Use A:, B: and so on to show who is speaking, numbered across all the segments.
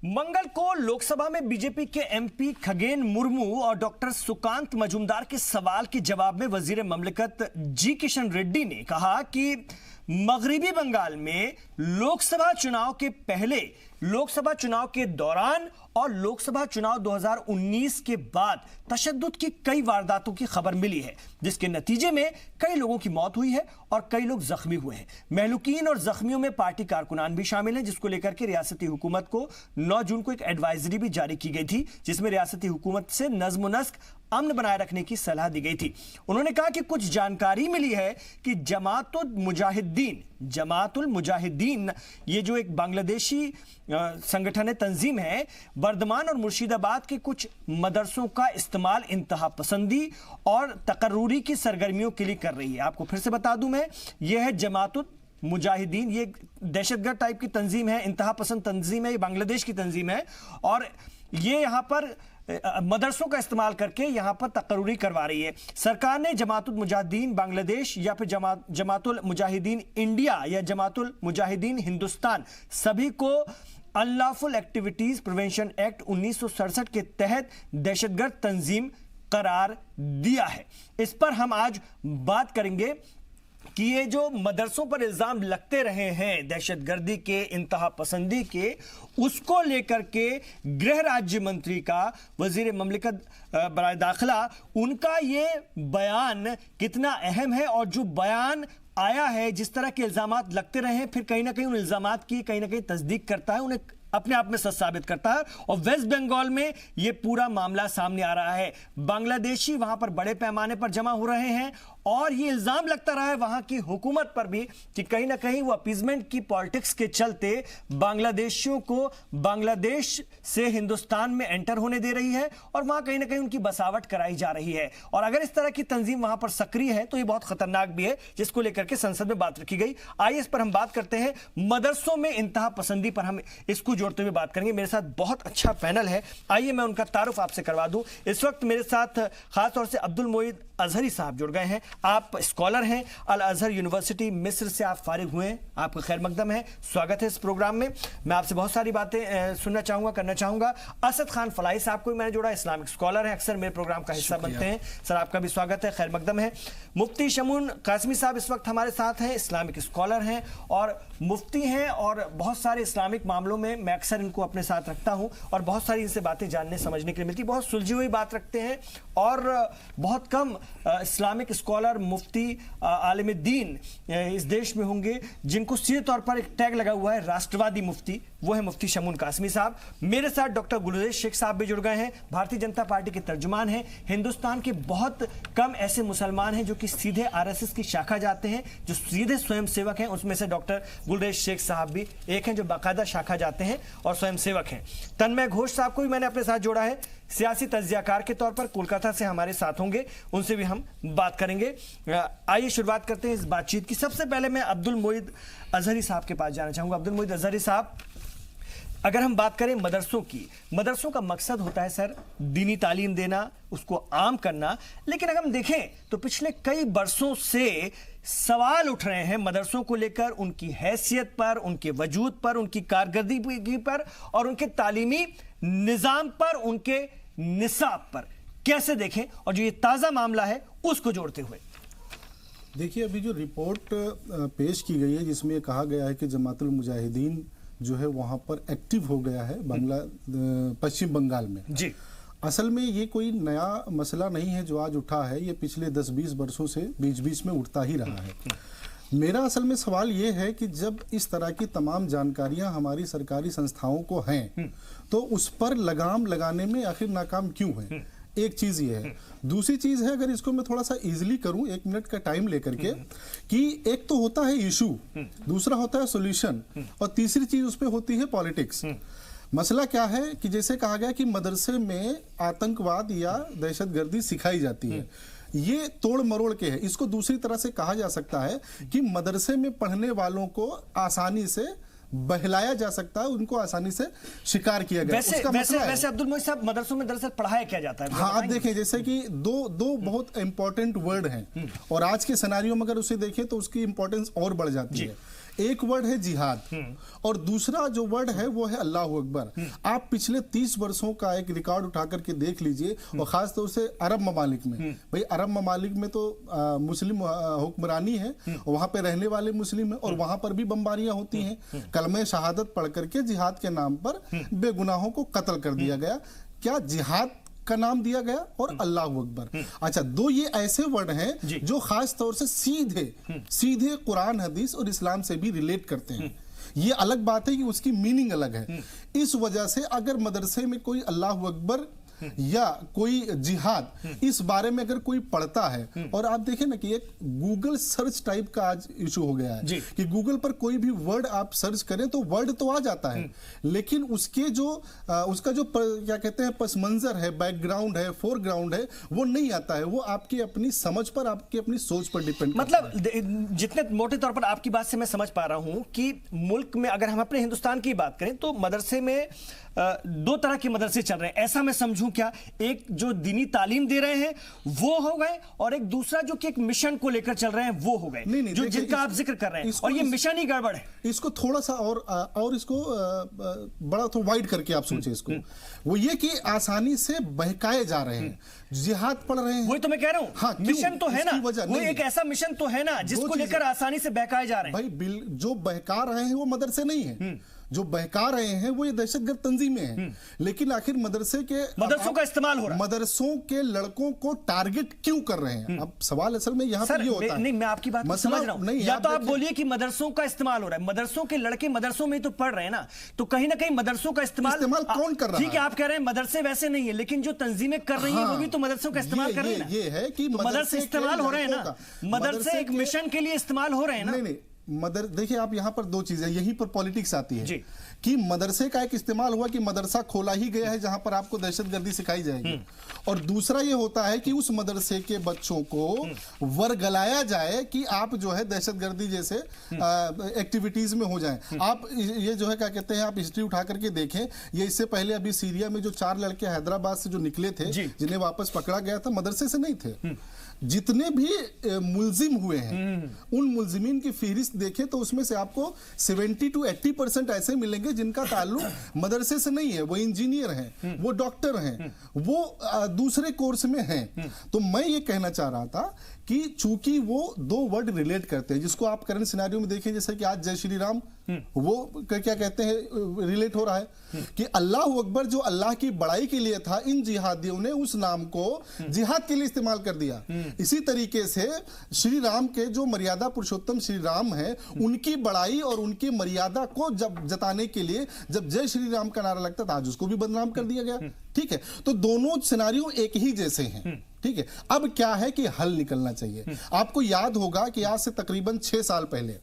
A: मंगल को लोकसभा में बीजेपी के एमपी खगेन मुर्मू और डॉक्टर सुकांत मजूमदार के सवाल के जवाब में वजीर ममलिकत जी किशन रेड्डी ने कहा कि मगरिबी बंगाल में लोकसभा चुनाव के पहले, लोकसभा चुनाव के दौरान और लोकसभा चुनाव 2019 के बाद तशद्दुद की कई वारदातों की खबर मिली है, जिसके नतीजे में कई लोगों की मौत हुई है और कई लोग जख्मी हुए हैं। महलूकीन और जख्मियों में पार्टी कारकुनान भी शामिल हैं, जिसको लेकर के रियासती हुकूमत को 9 जून को एक एडवाइजरी भी जारी की गई थी, जिसमें रियासती हुकूमत से नज्म नस्क, अमन बनाए रखने की सलाह दी गई थी। उन्होंने कहा कि कुछ जानकारी मिली है कि जमातुल मुजाहिदीन ये जो एक बांग्लादेशी संगठन है, तंजीम है, बर्दमान और मुर्शिदाबाद के कुछ मदरसों का इस्तेमाल इंतहा पसंदी और तकर्रुरी की सरगर्मियों के लिए कर रही है। आपको फिर से बता दूं मैं, यह है जमातुल मुजाहिदीन, ये दहशतगर्द टाइप की तंजीम है, इंतहा पसंद तंजीम है, ये बांग्लादेश की तंजीम है और ये यहां पर मदरसों का इस्तेमाल करके यहां पर तकर्रुरी करवा रही है। सरकार ने जमातुल मुजाहिदीन बांग्लादेश या फिर जमातुल मुजाहिदीन इंडिया या जमातुल मुजाहिदीन हिंदुस्तान सभी को अनलॉफुल एक्टिविटीज प्रिवेंशन एक्ट 1967 के तहत दहशतगर्द तंजीम करार दिया है। इस पर हम आज बात करेंगे कि ये जो मदरसों पर इल्जाम लगते रहे हैं दहशतगर्दी के, इंतहा पसंदी के, उसको लेकर के गृह राज्य मंत्री का, वजीर ममलिकत बराए दाखिला, उनका ये बयान कितना अहम है और जो बयान आया है, जिस तरह के इल्जामात लगते रहे हैं, फिर कहीं ना कहीं उन इल्जामात की कहीं ना कहीं तस्दीक करता है, उन्हें अपने आप में सच साबित करता है। और वेस्ट बंगाल में यह पूरा मामला सामने आ रहा है। बांग्लादेशी वहां पर बड़े पैमाने पर जमा हो रहे हैं और यह इल्जाम लगता रहा है वहां की हुकूमत पर भी कि कहीं ना कहीं वो अपीजमेंट की पॉलिटिक्स के चलते बांग्लादेशियों को बांग्लादेश से हिंदुस्तान में एंटर होने दे रही है और वहां कहीं ना कहीं उनकी बसावट कराई जा रही है। और अगर इस तरह की तंजीम वहां पर सक्रिय है तो यह बहुत खतरनाक भी है, जिसको लेकर के संसद में बात रखी गई। आइए इस पर हम बात करते हैं। मदरसों में इंतहा पसंदी पर हम इसको जोड़ते हुए बात करेंगे। मेरे साथ बहुत अच्छा पैनल है, आइए मैं उनका तारुफ आपसे करवा दूं। इस वक्त मेरे साथ खासतौर से अब्दुल मोईद अजहरी साहब जुड़ गए हैं। आप स्कॉलर हैं, अल अजहर यूनिवर्सिटी मिस्र से आप फारिग हुए हैं, आपका खैर मकदम है, स्वागत है इस प्रोग्राम में। मैं आपसे बहुत सारी बातें सुनना चाहूंगा, करना चाहूंगा। असद खान फलाई साहब को भी मैंने जोड़ा, इस्लामिक स्कॉलर हैं, अक्सर मेरे प्रोग्राम का हिस्सा बनते हैं। सर आपका भी स्वागत है, खैर मकदम है। मुफ्ती शमून कासमी साहब इस वक्त हमारे साथ हैं, इस्लामिक स्कॉलर हैं और मुफ्ती हैं और बहुत सारे इस्लामिक मामलों में मैं अक्सर इनको अपने साथ रखता हूं और बहुत सारी इनसे बातें जानने समझने के लिए मिलती, बहुत सुलझी हुई बात रखते हैं और बहुत कम इस्लामिक स्कॉलर, मुफ्ती, आलिम दीन इस देश में होंगे जिनको सीधे तौर पर एक टैग लगा हुआ है राष्ट्रवादी मुफ्ती, वो है मुफ्ती शमून कासमी साहब। मेरे साथ डॉक्टर गुलरेज शेख साहब भी जुड़ गए हैं, भारतीय जनता पार्टी के तर्जुमान हैं। हिंदुस्तान के बहुत कम ऐसे मुसलमान हैं जो कि सीधे आरएसएस की शाखा जाते हैं, जो सीधे स्वयंसेवक हैं, उसमें से डॉक्टर गुलरेज शेख साहब भी एक हैं जो बाकायदा शाखा जाते हैं और स्वयंसेवक हैं। तन्मय घोष साहब को भी मैंने अपने साथ जोड़ा है, सियासी तज्जियाकार के तौर पर कोलकाता से हमारे साथ होंगे, उनसे भी हम बात करेंगे। आइए शुरुआत करते हैं इस बातचीत की। सबसे पहले मैं अब्दुल मोईद अजहरी साहब के पास जाना चाहूंगा। अब्दुल मोईद अजहरी साहब, अगर हम बात करें मदरसों की, मदरसों का मकसद होता है सर दीनी तालीम देना, उसको आम करना, लेकिन अगर हम देखें तो पिछले कई बरसों से सवाल उठ रहे हैं मदरसों को लेकर, उनकी हैसियत पर, उनके वजूद पर, उनकी कारकर्दगी पर और उनके तालीमी निज़ाम पर, उनके निसाब पर। कैसे देखें और जो ये ताज़ा मामला है उसको जोड़ते हुए।
B: देखिए, अभी जो रिपोर्ट पेश की गई है जिसमें कहा गया है कि जमातुल मुजाहिदीन जो है वहाँ पर एक्टिव हो गया है पश्चिम बंगाल में जी। असल में ये कोई नया मसला नहीं है जो आज उठा है, ये पिछले 10-20 वर्षों से बीच बीच में उठता ही रहा है। मेरा असल में सवाल ये है कि जब इस तरह की तमाम जानकारियां हमारी सरकारी संस्थाओं को हैं तो उस पर लगाम लगाने में आखिर नाकाम क्यों है? एक चीज ये है। दूसरी चीज है, अगर इसको मैं थोड़ा सा इजीली करूं, 1 मिनट का टाइम लेकर के, कि एक तो होता है इशू, दूसरा होता है सॉल्यूशन और तीसरी चीज उस पर होती है पॉलिटिक्स। मसला क्या है कि जैसे कहा गया कि मदरसे में आतंकवाद या दहशतगर्दी सिखाई जाती है, ये तोड़ मरोड़ के है। इसको दूसरी तरह से कहा जा सकता है कि मदरसे में पढ़ने वालों को आसानी से बहलाया जा सकता है, उनको आसानी से शिकार किया गया।
A: वैसे अब्दुल मोईद साहब, मदरसों में दरअसल पढ़ाया क्या जाता है?
B: हाँ, आप देखें जैसे कि दो बहुत इंपॉर्टेंट वर्ड हैं और आज के सिनेरियो में अगर उसे देखें तो उसकी इंपॉर्टेंस और बढ़ जाती है। एक वर्ड है जिहाद और दूसरा जो वर्ड है वो है अल्लाह अकबर। आप पिछले 30 वर्षों का एक रिकॉर्ड उठा करके देख लीजिए और खास तौर से अरब ममालिक में, भाई अरब ममालिक में तो मुस्लिम हुक्मरानी है, वहां पे रहने वाले मुस्लिम है और वहां पर भी बमबारियां होती हैं। कलमे शहादत पढ़ करके जिहाद के नाम पर बेगुनाहों को कत्ल कर दिया गया। क्या जिहाद का नाम दिया गया और अल्लाह अकबर। अच्छा, दो ये ऐसे वर्ड हैं जो खास तौर से सीधे कुरान हदीस और इस्लाम से भी रिलेट करते हैं। ये अलग बात है कि उसकी मीनिंग अलग है। इस वजह से अगर मदरसे में कोई अल्लाह अकबर या कोई जिहाद इस बारे में अगर कोई पढ़ता है, और आप देखें ना कि एक गूगल सर्च टाइप का आज इशू हो गया है कि गूगल पर कोई भी वर्ड आप सर्च करें तो वर्ड तो आ जाता है, लेकिन उसके जो उसका जो क्या कहते हैं पस मंजर है, बैकग्राउंड है, फोरग्राउंड है, वो नहीं आता है। वो आपकी अपनी समझ पर, आपकी अपनी सोच पर डिपेंड
A: मतलब जितने मोटे तौर पर आपकी बात से मैं समझ पा रहा हूं कि मुल्क में अगर हम अपने हिंदुस्तान की बात करें तो मदरसे में दो तरह के मदरसे चल रहे हैं, ऐसा मैं समझूं क्या? एक जो दीनी तालीम दे रहे हैं वो हो गए और एक दूसरा जो कि एक मिशन को लेकर चल रहे हैं वो हो गए, जो जिनका आप जिक्र कर रहे हैं, और ये मिशन ही गड़बड़ है।
B: इसको थोड़ा सा और इसको बड़ा तो वाइड करके आप सोचें इसको, वो ये कि आसानी से बहकाए जा रहे हैं, जिहाद पढ़ रहे हैं।
A: वही तो मैं कह रहा हूं। हाँ, मिशन तो है ना, वो एक ऐसा मिशन तो है ना जिसको लेकर आसानी से बहकाए जा रहे हैं।
B: भाई जो बहका रहे हैं वो मदरसे नहीं है, जो बहका रहे हैं वो ये दहशतगर्द तंजीमें हैं। लेकिन आखिर
A: मदरसों का इस्तेमाल हो रहा है,
B: मदरसों के लड़कों को टारगेट क्यों कर रहे हैं? अब सवाल असल में यहाँ पर ये होता है।
A: नहीं, मैं आपकी बात समझ रहा हूं। या तो आप बोलिए कि मदरसों का इस्तेमाल हो रहा है, मदरसों के लड़के मदरसों में तो पढ़ रहे हैं ना, तो कहीं ना कहीं मदरसों का इस्तेमाल
B: कौन कर रहा है?
A: ठीक है, आप कह रहे हैं मदरसे वैसे नहीं है, लेकिन जो तंजीमें कर रही है वो भी तो मदरसों का इस्तेमाल कर रही है।
B: ये है कि
A: मदरसे इस्तेमाल हो रहे हैं ना, मदरसे एक मिशन के लिए इस्तेमाल हो रहे हैं ना।
B: नहीं, देखिए आप यहां पर दो चीजें, यहीं पर पॉलिटिक्स आती है कि मदरसे का एक इस्तेमाल हुआ कि मदरसा खोला ही गया है जहां पर आपको दहशतगर्दी सिखाई जाएगी, और दूसरा ये होता है कि उस मदरसे के बच्चों को वर्गलाया जाए कि आप जो है दहशतगर्दी जैसे एक्टिविटीज में हो जाएं। आप ये जो है क्या कहते हैं, आप हिस्ट्री उठा करके देखें, ये इससे पहले अभी सीरिया में जो 4 लड़के हैदराबाद से जो निकले थे जिन्हें वापस पकड़ा गया था, मदरसे से नहीं थे। जितने भी मुल्जिम हुए हैं उन मुल्जिमीन की फहरिस्त देखें तो उसमें से आपको 70 to 80% ऐसे मिलेंगे जिनका ताल्लुक मदरसे से नहीं है। वो इंजीनियर हैं, वो डॉक्टर हैं, वो दूसरे कोर्स में हैं। तो मैं ये कहना चाह रहा था कि चूंकि वो दो वर्ड रिलेट करते हैं, जिसको आप करंट सिनेरियो में देखिए, जैसे कि आज जय श्री राम, वो क्या कहते हैं रिलेट हो रहा है कि अल्लाह अकबर जो अल्लाह की बड़ाई के लिए था, इन जिहादियों ने उस नाम को जिहाद के लिए इस्तेमाल कर दिया। इसी तरीके से श्री राम के जो मर्यादा पुरुषोत्तम श्री राम है, उनकी बड़ाई और उनकी मर्यादा को जब जताने के लिए जब जय श्री राम का नारा लगता था, आज उसको भी बदनाम कर दिया गया। ठीक है, तो दोनों सिनेरियो एक ही जैसे हैं। ठीक है, अब क्या है कि हल निकलना चाहिए। आपको याद होगा कि आज से तकरीबन 6 साल पहले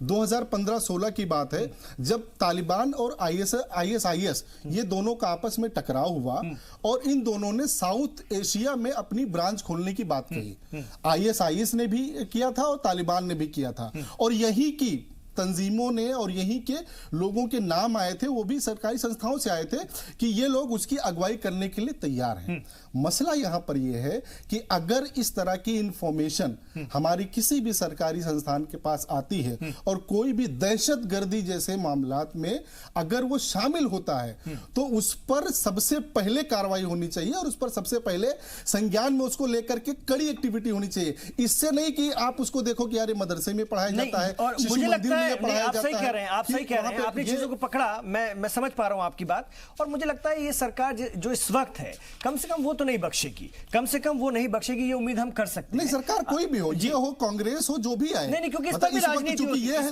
B: 2015-16 की बात है, जब तालिबान और ISIS ये दोनों का आपस में टकराव हुआ और इन दोनों ने साउथ एशिया में अपनी ब्रांच खोलने की बात कही। ISIS ने भी किया था और तालिबान ने भी किया था, और यही की तंजीमों ने और यहीं के लोगों के नाम आए थे, वो भी सरकारी संस्थाओं से आए थे कि ये लोग उसकी अगुवाई करने के लिए तैयार हैं। मसला यहां पर यह है कि अगर इस तरह की इंफॉर्मेशन हमारी किसी भी सरकारी संस्थान के पास आती है और कोई भी दहशतगर्दी जैसे मामलात में अगर वो शामिल होता है, तो उस पर सबसे पहले कार्रवाई होनी चाहिए और उस पर सबसे पहले संज्ञान में उसको लेकर के कड़ी एक्टिविटी होनी चाहिए। इससे नहीं कि आप उसको देखो कि यार मदरसे में पढ़ाया जाता है,
A: और मुझे लगता है आप सही कह रहे हैं, आप सही कह रहे हैं, आपने चीजों को पकड़ा, मैं समझ पा रहा हूं आपकी बात। और मुझे लगता है ये सरकार जो इस वक्त है, कम से कम वो तो नहीं बख्शेगी, कम से कम वो नहीं बख्शेगी, ये उम्मीद हम कर सकते हैं।
B: नहीं, सरकार कोई भी हो, ये हो कांग्रेस हो, जो भी आए।
A: नहीं, क्योंकि इस पर भी राजनीति होती है,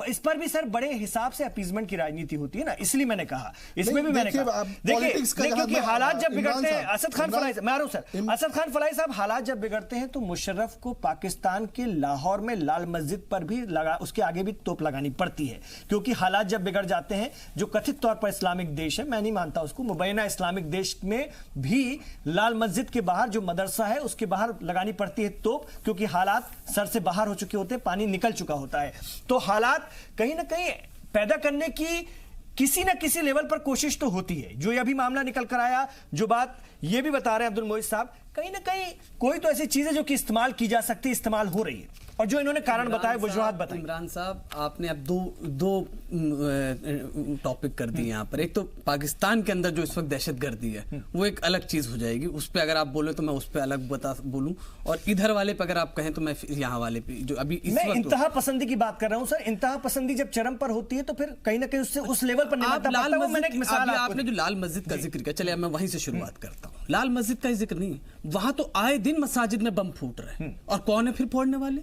A: इस पर भी सर बड़े हिसाब से अपीजमेंट की राजनीति होती है ना, इसलिए मैंने कहा, इसमें भी मैंने कहा देखिए, क्योंकि हालात जब बिगड़ते हैं, असद खान फलाई, मैं आ रहा हूं सर, असद खान फलाई साहब, हालात जब बिगड़ते हैं तो मुशर्रफ को पाकिस्तान के लाहौर में लाल मस्जिद पर भी उसके आगे भी तोप लगानी पड़ती है, क्योंकि हालात जब बिगड़ जाते हैं, जो कथित तौर पर इस्लामिक देश है, मैं नहीं मानता उसको, मुबैना इस्लामिक देश में भी लाल मस्जिद के बाहर जो मदरसा है उसके बाहर लगानी पड़ती है तोप, क्योंकि हालात सर से बाहर हो चुके होते हैं, पानी निकल चुका होता है। तो हालात कहीं ना कहीं पैदा करने की किसी ना किसी लेवल पर कोशिश तो होती है। जो अभी मामला निकल कर आया, जो बात ये भी बता रहे हैं अब्दुल मोइज साहब, कहीं ना कहीं कोई तो ऐसी चीज है जो कि इस्तेमाल की जा सकती है, इस्तेमाल हो रही है। और जो इन्होंने कारण बताए, वजूहात बताई।
C: इमरान साहब, आपने अब दो टॉपिक कर दिए यहाँ पर। एक तो पाकिस्तान के अंदर जो इस वक्त दहशतगर्दी है वो एक अलग चीज हो जाएगी, उस पर अगर आप बोले तो मैं उस पर अलग बोलूं, और इधर वाले पे अगर आप कहें तो मैं यहाँ वाले पे जो अभी इस
A: मैं इंतहा पसंदी की बात कर रहा हूं सर। इंतहा पसंदी जब चरम पर होती है तो फिर कहीं ना कहीं उससे उस लेवल पर
C: आपने जो लाल मस्जिद का जिक्र किया, चलिए मैं वहीं से शुरुआत करता हूँ। लाल मस्जिद का जिक्र नहीं, वहां तो आए दिन मसाजिद में बम फूट रहे हैं, और कौन है फिर फोड़ने वाले?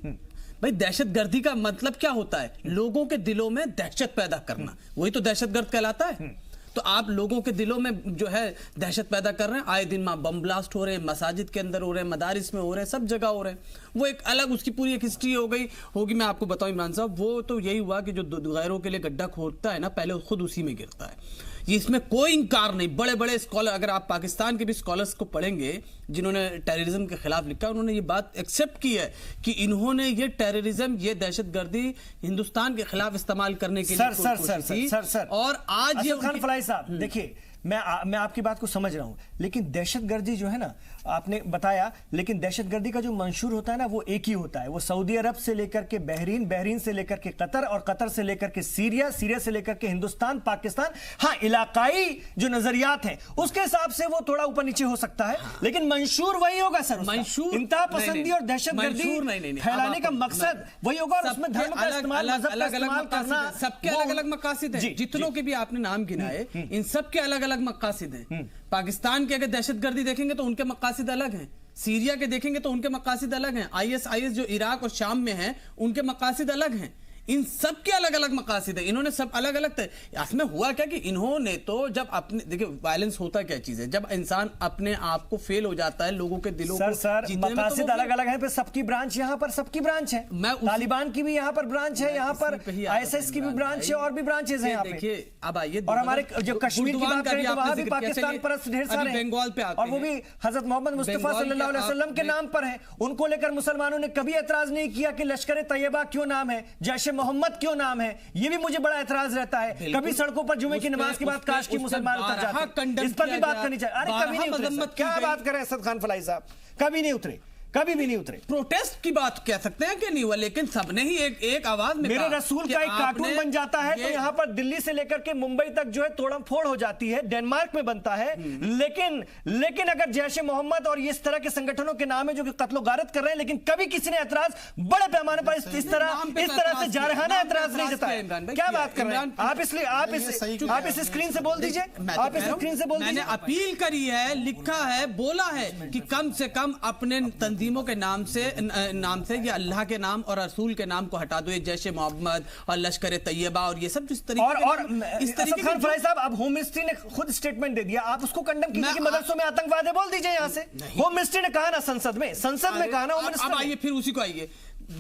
C: भाई दहशतगर्दी का मतलब क्या होता है? लोगों के दिलों में दहशत पैदा करना, वही तो दहशतगर्द कहलाता है। तो आप लोगों के दिलों में जो है दहशत पैदा कर रहे हैं, आए दिन बम ब्लास्ट हो रहे हैं, मसाजिद के अंदर हो रहे हैं, मदारिस में हो रहे हैं, सब जगह हो रहे हैं। वो एक अलग उसकी पूरी एक हिस्ट्री होगी। मैं आपको बताऊं इमरान साहब, वो तो यही हुआ कि जो गैरों के लिए गड्ढा खोदता है ना, पहले खुद उसी में गिरता है। इसमें कोई इंकार नहीं। बड़े बड़े स्कॉलर, अगर आप पाकिस्तान के भी स्कॉलर्स को पढ़ेंगे जिन्होंने टेररिज्म के खिलाफ लिखा, उन्होंने ये बात एक्सेप्ट की है कि इन्होंने ये टेररिज्म, ये दहशतगर्दी हिंदुस्तान के खिलाफ इस्तेमाल करने के लिए
A: सर।
C: और आज ये
A: खान फलाही साहब, देखिए मैं आपकी बात को समझ रहा हूं, लेकिन दहशतगर्दी जो है ना, आपने बताया, लेकिन दहशतगर्दी का जो मंशूर होता है ना, वो एक ही होता है। वो सऊदी अरब से लेकर के बहरीन, बहरीन से लेकर के कतर, और कतर से लेकर के सीरिया, सीरिया से लेकर के हिंदुस्तान, पाकिस्तान। हाँ, इलाकाई जो नजरियात हैं उसके हिसाब से वो थोड़ा ऊपर नीचे हो सकता है, लेकिन मंशूर वही होगा सर।
C: मंशूर
A: इंतहा पसंदी और दहशतगर्दी फैलाने का मकसद वही होगा, और उसमें धर्म का इस्तेमाल, मजहब का इस्तेमाल करना,
C: सबके अलग अलग मकासद हैं। जितनों के भी आपने नाम गिनाए, इन सबके अलग अलग मकासद हैं। पाकिस्तान के अगर दहशतगर्दी देखेंगे तो उनके मकासद अलग हैं, सीरिया के देखेंगे तो उनके मकासद अलग हैं, ISIS जो इराक और शाम में हैं उनके मकासद अलग हैं। इन सब के अलग अलग मकासद है, इन्होंने सब अलग अलग थे। इसमें हुआ क्या कि इन्होंने तो जब अपने, देखिए वायलेंस होता क्या चीज है, जब इंसान अपने आप को फेल हो जाता है, लोगों के दिलों को
A: मकासद तो अलग अलग है, फिर सबकी ब्रांच, यहाँ पर सबकी ब्रांच है। तालिबान की भी यहाँ पर ब्रांच है, यहाँ पर ISIS की भी ब्रांच है, और भी ब्रांचेस हैं यहाँ पे।
C: देखिए अब आइए,
A: और हमारे जो कश्मीर की बात करें तो वहाँ भी पाकिस्तान परस्त ढेर सारे हैं,
C: बंगाल पे आते
A: और वो भी हजरत मोहम्मद मुस्तफा सल्लल्लाहु अलैहि वसल्लम के नाम पर है। उनको लेकर मुसलमानों ने कभी एतराज नहीं किया कि लश्कर तैयबा क्यों नाम है, जैश ए मोहम्मद क्यों नाम है। ये भी मुझे बड़ा एतराज रहता है। कभी सड़कों पर जुमे की नमाज के बाद काश की मुसलमान उतर जाते, इस पर भी बात करनी चाहिए। अरे कभी नहीं उतरे, क्या बात कर रहे हैं असद खान फलाही साहब, कभी नहीं उतरे, कभी भी नहीं उतरे।
C: प्रोटेस्ट की बात कह सकते हैं कि नहीं हुआ, लेकिन सबने ही एक आवाज में
A: मेरे रसूल का एक कार्टून बन जाता है तो यहाँ पर दिल्ली से लेकर के मुंबई तक जो है तोड़म फोड़ हो जाती है, डेनमार्क में बनता है। लेकिन अगर जैश ए मोहम्मद और इस तरह के संगठनों के नाम है जो कि कत्लो गारत कर रहे हैं, लेकिन कभी किसी ने एतराज बड़े पैमाने पर इस तरह से जारहाना एतराज नहीं जताया। क्या बात कर रहे हैं आप? इस स्क्रीन से बोल दीजिए, आप इस स्क्रीन से बोल दीजिए।
C: मैंने अपील करी है, लिखा है, बोला है कि कम से कम अपने तंजीमों के नाम से ये अल्लाह के नाम और रसूल के नाम को हटा दो। ये जैश ए मोहम्मद और लश्कर तैयबा और ये सब जिस तरीके
A: और इस तरीके खान फलाही साहब, अब होम मिनिस्ट्री ने खुद स्टेटमेंट दे दिया, आप उसको कंडम कीजिए कि मदरसों में आतंकवाद है, बोल दीजिए यहाँ से। होम मिनिस्ट्री ने कहा ना, संसद में कहा ना होम मिनिस्टर।
C: अब आइए फिर उसी को आइए,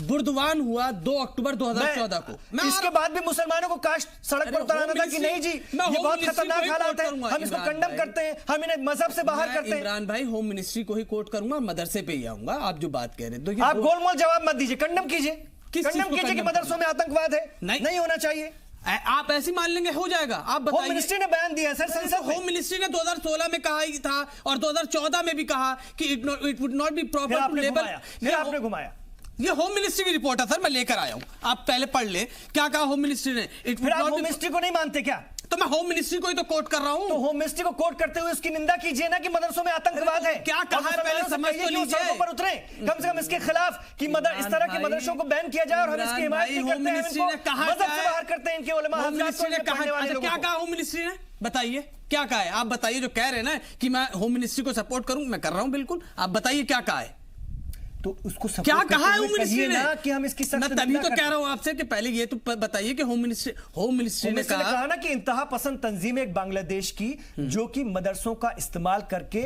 C: बुर्दवान हुआ 2 अक्टूबर 2014 को।
A: इसके बाद भी मुसलमानों को काश सड़क पर उतराना था कि नहीं जी, ये बहुत खतरनाक हालात है, हम इसको कंडम करते हैं, हम इन्हें मजहब से बाहर करते हैं।
C: इमरान भाई, होम मिनिस्ट्री को ही कोट करूंगा और मदरसे पे ही आऊंगा। आप जो बात कह रहे हैं,
A: आप गोलमोल जवाब मत दीजिए, कंडम कीजिए, कंडम कीजिए कि मदरसों में आतंकवाद है, नहीं होना चाहिए।
C: आप ऐसे मान लेंगे हो जाएगा? आप बताइए।
A: होम मिनिस्ट्री ने बयान दिया सर, संसद
C: होम मिनिस्ट्री ने 2016 में कहा ही था और 2014 में भी कहा कि it would not be proper to label.
A: फिर आपने घुमाया।
C: ये होम मिनिस्ट्री की रिपोर्ट है सर, मैं लेकर आया हूं, आप पहले पढ़ ले क्या कहा होम मिनिस्ट्री ने।
A: फिर आप होम मिनिस्ट्री को नहीं मानते क्या?
C: तो मैं होम मिनिस्ट्री को ही तो कोट कर रहा हूं।
A: तो होम मिनिस्ट्री को कोट करते हुए उसकी निंदा कीजिए ना कि मदरसों में आतंकवाद है।
C: क्या कहा है पहले समझ तो लीजिए,
A: पर उतरे कम से कम इसके खिलाफ कि इस तरह के मदरसों को बैन किया जाए और हम इसकी हिमायत नहीं करते हैं, इनको मजहब से बाहर करते हैं, इनके उलमा हज़रात को, इनके पढ़ने वाले लोगों को।
C: क्या कहा होम मिनिस्ट्री ने? बताइए क्या कहा है, आप बताइए। जो कह रहे हैं ना कि मैं होम मिनिस्ट्री को सपोर्ट करूं, मैं कर रहा हूं बिल्कुल, आप बताइए क्या कहा है।
A: तो उसको
C: क्या कहा है होम मिनिस्ट्री ने
A: कि हम इसकी
C: मैं तभी तो कह रहा हूं आपसे कि पहले ये तो बताइए कि होम मिनिस्ट्री ने
A: कहा ना कि इंतहा पसंद तंजीम एक बांग्लादेश की जो कि मदरसों का इस्तेमाल करके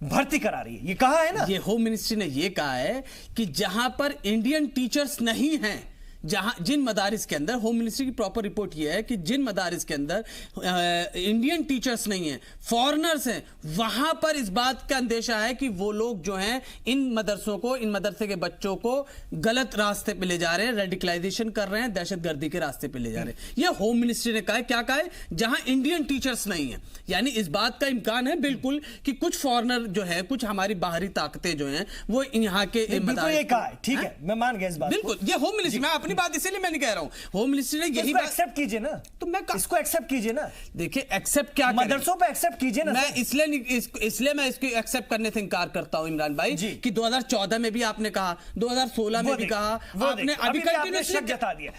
A: भर्ती करा रही है, ये कहा है ना।
C: ये होम मिनिस्ट्री ने ये कहा है कि जहां पर इंडियन टीचर्स नहीं हैं, जहां जिन मदारिस के अंदर, होम मिनिस्ट्री की प्रॉपर रिपोर्ट यह है कि जिन मदारिस के अंदर इंडियन टीचर्स नहीं है, फॉरेनर्स हैं, वहां पर इस बात का अंदेशा है कि वो लोग जो हैं इन मदरसों को, इन मदरसे के बच्चों को गलत रास्ते पे ले जा रहे हैं, रेडिकलाइजेशन कर रहे हैं, दहशतगर्दी के रास्ते पे ले जा रहे हैं। यह होम मिनिस्ट्री ने कहा है। क्या कहा है? जहां इंडियन टीचर्स नहीं है, यानी इस बात का इम्कान है बिल्कुल कि कुछ फॉरेनर जो है, कुछ हमारी बाहरी ताकतें जो हैं वो यहाँ के
A: ठीक है, मैं मान गया इस बात।
C: बिल्कुल, ये होम मिनिस्ट्री, मैं अपनी बात इसीलिए मैं नहीं कह रहा हूँ, होम मिनिस्ट्री ने यही बात
A: एक्सेप्ट कीजिए ना,
C: तो मैं
A: इसको एक्सेप्ट कीजिए ना।
C: देखिए एक्सेप्ट क्या,
A: मदरसों पे एक्सेप्ट कीजिए ना।
C: मैं इसलिए मैं इसको एक्सेप्ट करने से इनकार करता हूं इमरान भाई कि 2014 में भी आपने कहा, 2016 में भी कहा, आपने अभी
A: कंटिन्यूअसली जता दिया।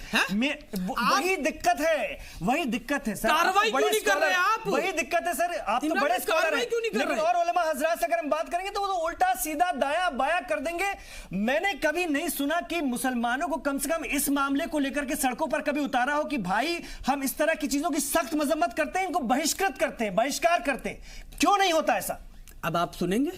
A: वही दिक्कत है, वही दिक्कत है सर।
C: कार्रवाई क्यों नहीं कर रहे आप?
A: वही दिक्कत है सर, आप तो बड़े स्कॉलर हैं, लेकिन और उलमा हजरात से अगर हम बात करेंगे तो वो उल्टा सीधा दाया बाया कर देंगे। मैंने कभी नहीं सुना कि मुसलमानों को कम से कम इस मामले को लेकर के सड़कों पर कभी उतारा हो कि भाई हम इस तरह की चीजों की सख्त मजम्मत करते हैं, इनको बहिष्कृत करते हैं, बहिष्कार करते हैं। क्यों नहीं होता ऐसा?
C: अब आप सुनेंगे,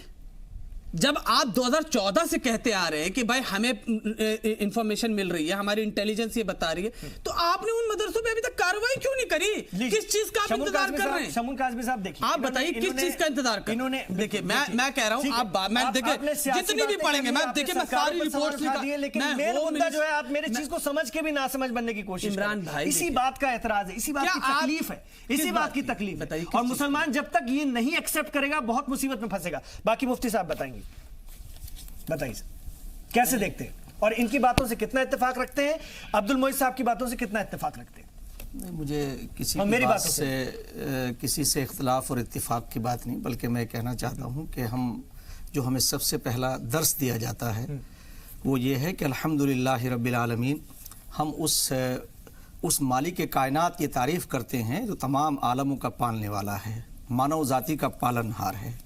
C: जब आप 2014 से कहते आ रहे हैं कि भाई हमें इंफॉर्मेशन मिल रही है, हमारी इंटेलिजेंस ये बता रही है, तो आपने उन मदरसों पे अभी तक कार्रवाई क्यों नहीं करी? किस चीज का आप इंतजार कर रहे हैं?
A: शमून काज़मी साहब देखिए,
C: आप बताइए किस चीज का इंतजार कर रहे हैं? देखिए मैं कह रहा हूं, आप मैं देखिए जितनी भी पढ़ेंगे, मैं देखिए मैं सारी रिपोर्ट्स
A: दिए, लेकिन मेन मुद्दा जो है आप मेरी चीज को समझ के भी ना समझ बनने की कोशिश।
C: इमरान भाई,
A: इसी बात का एतराज है, इसी बात की तकलीफ है, इसी बात की तकलीफ है। और मुसलमान जब तक ये नहीं एक्सेप्ट करेगा बहुत मुसीबत में फंसेगा। बाकी मुफ्ती साहब बताएंगे, बताइए कैसे देखते हैं और इनकी बातों से कितना इत्तेफाक रखते हैं, अब्दुल मोइज साहब की बातों से कितना इत्तेफाक रखते हैं?
D: नहीं, मुझे किसी की बात से किसी से इख्तिलाफ और इत्तिफाक की बात नहीं, बल्कि मैं कहना चाहता हूं कि जो हमें सबसे पहला दर्स दिया जाता है वो ये है कि अल्हम्दुलिल्लाह रब्बिल आलमीन, हम उस मालिक के कायनात की तारीफ़ करते हैं जो तमाम आलमों का पालने वाला है, मानव जाति का पालनहार है,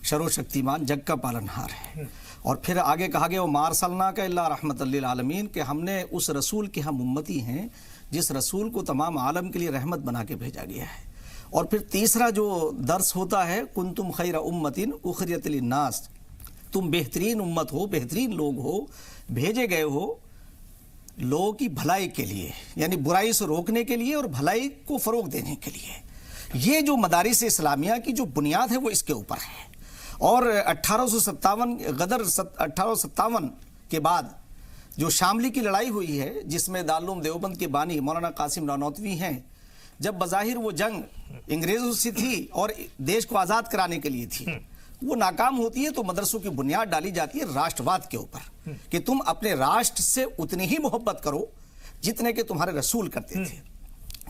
D: शर्वशक्तिमान जग का पालनहार है। और फिर आगे कहा गया वो मारसलना का इल्ला रहमतल लिल आलमीन, कि हमने उस रसूल के हम उम्मती हैं जिस रसूल को तमाम आलम के लिए रहमत बना के भेजा गया है। और फिर तीसरा जो दर्स होता है, कुंतुम खैरा उम्मतिन उखरियत लिन्नास, तुम बेहतरीन उम्मत हो, बेहतरीन लोग हो, भेजे गए हो लोगों की भलाई के लिए, यानी बुराई से रोकने के लिए और भलाई को फ़रोग देने के लिए। ये जो मदारिस इस्लामिया की जो बुनियाद है वो इसके ऊपर है। और 1857 के बाद जो शामली की लड़ाई हुई है, जिसमें दारुल देवबंद के बानी मौलाना कासिम नानौतवी हैं, जब बज़ाहिर वो जंग अंग्रेज़ों से थी और देश को आज़ाद कराने के लिए थी, वो नाकाम होती है तो मदरसों की बुनियाद डाली जाती है राष्ट्रवाद के ऊपर, कि तुम अपने राष्ट्र से उतनी ही मोहब्बत करो जितने के तुम्हारे रसूल करते थे।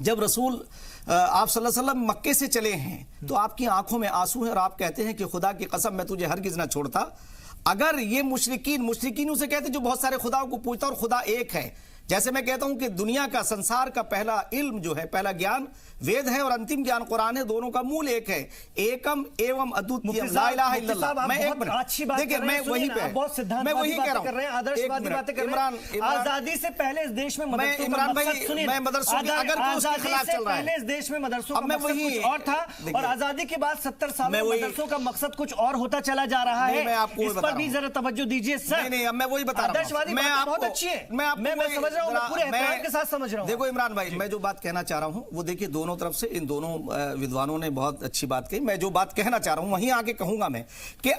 D: जब रसूल आप सल्लल्लाहु अलैहि वसल्लम मक्के से चले हैं तो आपकी आंखों में आंसू हैं और आप कहते हैं कि खुदा की कसम मैं तुझे हरगिज़ ना छोड़ता। अगर ये मुशरिकीन उसे कहते जो बहुत सारे खुदाओं को पूछता और खुदा एक है, जैसे मैं कहता हूं कि दुनिया का, संसार का पहला इल्म जो है, पहला ज्ञान वेद है और अंतिम ज्ञान कुरान है, दोनों का मूल एक है, एकम एवं अद्वितीय ला इलाहा इल्लल्लाह। मैं एक मिनट देखिए, मैं वही पे मैं वही कह रहा हूं,
A: आदर्शवादी बातें कर रहे हैं। आजादी से पहले इस देश में मदरसों
D: इमरान भाई, मैं मदरसों की अगर कोई उसके खिलाफ चल रहा है,
A: पहले इस देश में मदरसों का मकसद कुछ और था और आजादी के बाद 70 साल में मदरसों का मकसद कुछ और होता चला जा रहा है। इस पर भी जरा तवज्जो दीजिए सर।
D: नहीं, मैं वही बता रहा हूं,
A: आदर्शवादी बहुत अच्छी है, मैं समझ रहा हूं, पूरे एहतराम के साथ समझ रहा हूं।
D: देखो इमरान भाई, मैं जो बात कहना चाह रहा हूं वो देखिए, दोनों तरफ से इन दोनों विद्वानों ने बहुत अच्छी बात कही। मैं जो बात कहना चाह रहा हूं वहीं आगे कहूंगा मैं कि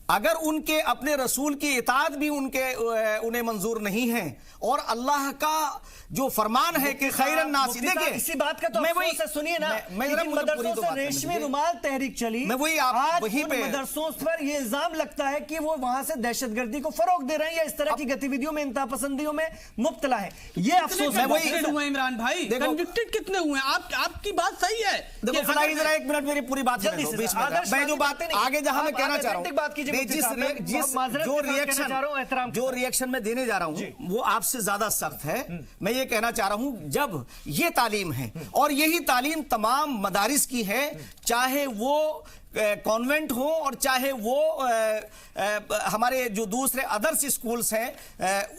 D: अगर उनके अपने रसूल की इताअत भी उन्हें मंजूर नहीं है और अल्लाह का जो फरमान है कि खैरन नास, देखिए
A: इसी बात का तो मैं वही से सुनिए ना, मदरसों से रेशमी रुमाल तहरीक चली,
D: मैं वही वहीं पे
A: मदरसों पर ये इल्जाम लगता है कि वो वहां से दहशतगर्दी को फरोग दे रहे हैं या इस तरह की गतिविधियों में, इंतहा पसंदियों में मुब्तला है। ये अफसोस है।
C: हुए इमरान भाई, कन्विक्टेड कितने हुए? आपकी बात सही है।
D: देखो फलाही, जरा एक मिनट मेरी पूरी बात सुनो, बीच में मैं जो बात आगे जहां मैं कहना चाह रहा हूं, जो रिएक्शन में देने जा रहा हूं वो आपसे ज्यादा सख्त है। मैं ये कहना चाह रहा हूं, जब ये तालीम है और यही तालीम तमाम मदारिस की है, चाहे वो कॉन्वेंट हो और चाहे वो हमारे जो दूसरे अदर्स स्कूल्स हैं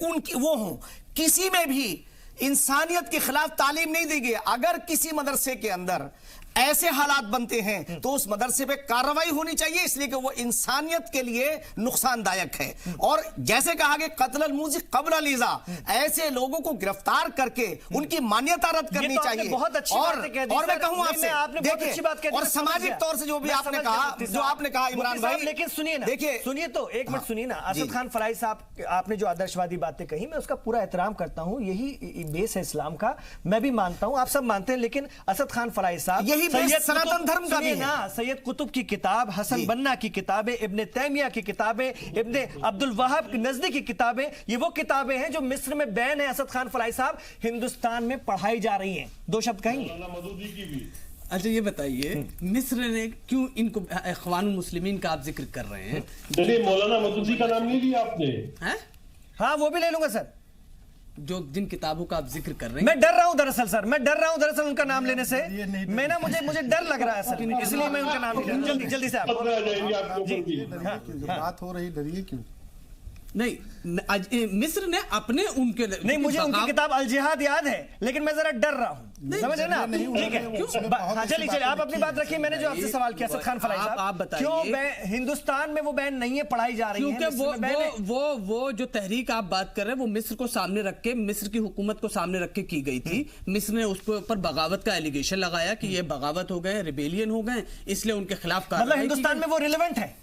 D: उनकी वो हो, किसी में भी इंसानियत के खिलाफ तालीम नहीं दी गई। अगर किसी मदरसे के अंदर ऐसे हालात बनते हैं तो उस मदरसे पे कार्रवाई होनी चाहिए, इसलिए कि वो इंसानियत के लिए नुकसानदायक है। और जैसे कहा कि कत्ल मुजी कब्ल लीजा, ऐसे लोगों को गिरफ्तार करके उनकी मान्यता रद्द करनी चाहिए।
A: बहुत अच्छी
D: और
A: मैं कहूं आपसे,
D: देखिए, और सामाजिक तौर से जो भी आपने कहा इमरान भाई,
A: लेकिन सुनिए ना, देखिए सुनिए तो एक मिनट सुनिए ना। असद खान फराई साहब, आपने जो आदर्शवादी बातें कही, मैं उसका पूरा एहतराम करता हूं, यही बेस है इस्लाम का, मैं भी मानता हूं, आप सब मानते हैं। लेकिन असद खान फराई साहब,
D: यही सनातन धर्म का भी है
A: ना। सैयद कुतुब की किताब, हसन बन्ना की किताबें, इब्ने तैमिया की किताबें, इब्ने अब्दुल वहाब की नजदी की किताबें, ये वो किताबें हैं जो मिस्र में बैन है असद खान फराई साहब, हिंदुस्तान में पढ़ाई जा रही हैं। दो शब्द कहेंगे?
C: अच्छा ये बताइए, मिस्र ने क्यों इनको इख्वानुल मुस्लिमीन का आप जिक्र कर रहे हैं?
E: चलिए, मौलाना मदूदी का नाम नहीं लिया आपने?
A: हाँ, वो भी ले लूंगा सर।
C: जो जिन किताबों का आप जिक्र कर रहे हैं,
A: मैं डर रहा हूं दरअसल सर, मैं डर रहा हूं दरअसल उनका नाम लेने से। मैं ना, मुझे डर लग रहा है सर, इसलिए मैं उनका नाम नहीं ले। जल्दी से आप
B: बात हो रही, डरिए क्यों?
C: नहीं, मिस्र ने अपने उनके
A: नहीं, मुझे उनकी किताब अल जिहाद याद है, लेकिन मैं जरा डर रहा हूँ, समझ रहे ना आप? ठीक है, चलिए आप अपनी बात रखिए। मैंने जो आपसे सवाल किया, असद खान फराई साहब,
C: आप बताइए
A: क्यों हिंदुस्तान में वो बैन नहीं है, पढ़ाई जा रही है?
C: क्योंकि वो जो तहरीक आप बात कर रहे हैं, वो मिस्र को सामने रख के, मिस्र की हुकूमत को सामने रख के की गई थी। मिस्र ने उसके ऊपर बगावत का एलिगेशन लगाया कि ये बगावत हो गए, रिबेलियन हो गए, इसलिए उनके खिलाफ,
A: मतलब हिंदुस्तान में वो रिलेवेंट है।